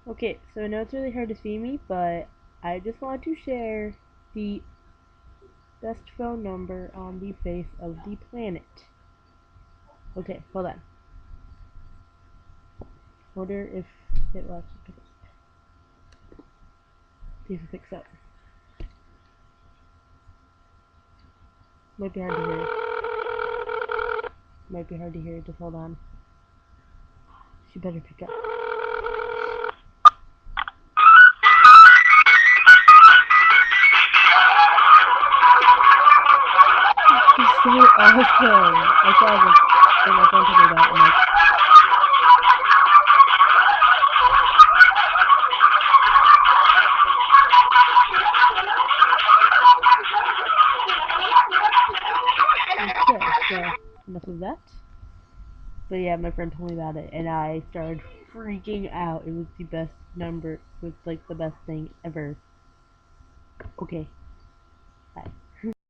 Okay, so I know it's really hard to see me, but I just want to share the best phone number on the face of the planet. Okay, hold on. Wonder if it will actually pick up. See if it picks up. Might be hard to hear. Might be hard to hear. Just hold on. She better pick up. She's so awesome. I saw this when my friend told me about it. I'm like, okay, so enough of that. But yeah, my friend told me about it, and I started freaking out. It was the best number. It was like the best thing ever. Okay, bye.